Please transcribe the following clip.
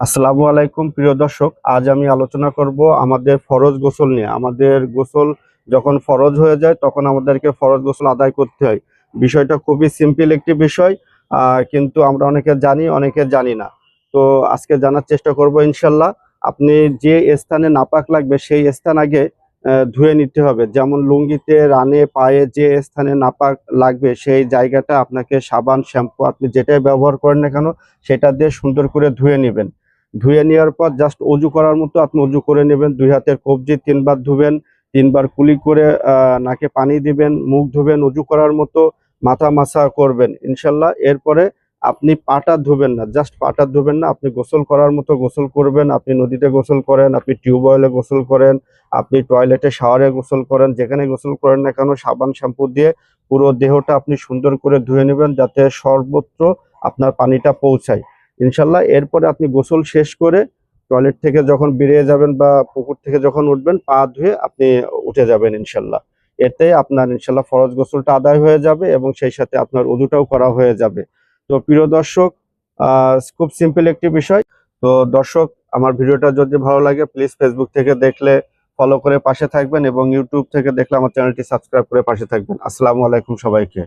আসসালামু আলাইকুম প্রিয় দর্শক, আজ আমি আলোচনা করব আমাদের ফরজ গোসল নিয়ে। আমাদের গোসল যখন ফরজ হয়ে যায় তখন আমাদেরকে ফরজ গোসল আদায় করতে হয়। বিষয়টা খুবই সিম্পল একটি বিষয়, কিন্তু আমরা অনেকে জানি অনেকে জানি না। তো আজকে জানার চেষ্টা করব ইনশাল্লাহ। আপনি যে স্থানে নাপাক লাগবে সেই স্থান আগে ধুয়ে নিতে হবে। যেমন লুঙ্গিতে, রানে, পায়ে যে স্থানে নাপাক লাগবে সেই জায়গাটা আপনাকে সাবান, শ্যাম্পু আপনি যেটাই ব্যবহার করেন না কেন সেটা দিয়ে সুন্দর করে ধুয়ে নেবেন। ধুয়ে নেওয়ার পর জাস্ট অজু করার মতো আপনি অজু করে নেবেন। দুই হাতের কবজি তিনবার ধুবেন, তিনবার কুলি করে নাকে পানি দিবেন, মুখ ধুবেন অজু করার মতো, মাথা মাসা করবেন ইনশাল্লাহ। এরপরে আপনি পাটা ধুবেন না, জাস্ট পাটা ধুবেন না, আপনি গোসল করার মতো গোসল করবেন। আপনি নদীতে গোসল করেন, আপনি টিউবওয়েলে গোসল করেন, আপনি টয়লেটে শাওয়ারে গোসল করেন, যেখানে গোসল করেন না কেন সাবান শ্যাম্পু দিয়ে পুরো দেহটা আপনি সুন্দর করে ধুয়ে নেবেন যাতে সর্বত্র আপনার পানিটা পৌঁছায় ইনশাল্লাহ। এরপরে আপনি গোসল শেষ করে টয়লেট থেকে যখন বেরিয়ে যাবেন বা পুকুর থেকে যখন উঠবেন পা ধুয়ে আপনি উঠে যাবেন ইনশাল্লাহ। এতে আপনার ইনশাল্লাহ ফরজ গোসলটা আদায় হয়ে যাবে এবং সেই সাথে আপনার ওযুটাও করা হয়ে যাবে। তো প্রিয় দর্শক, খুব সিম্পল একটি বিষয়। তো দর্শক, আমার ভিডিওটা যদি ভালো লাগে প্লিজ ফেসবুক থেকে দেখলে ফলো করে পাশে থাকবেন এবং ইউটিউব থেকে দেখলে আমার চ্যানেলটি সাবস্ক্রাইব করে পাশে থাকবেন। আসসালামু আলাইকুম সবাইকে।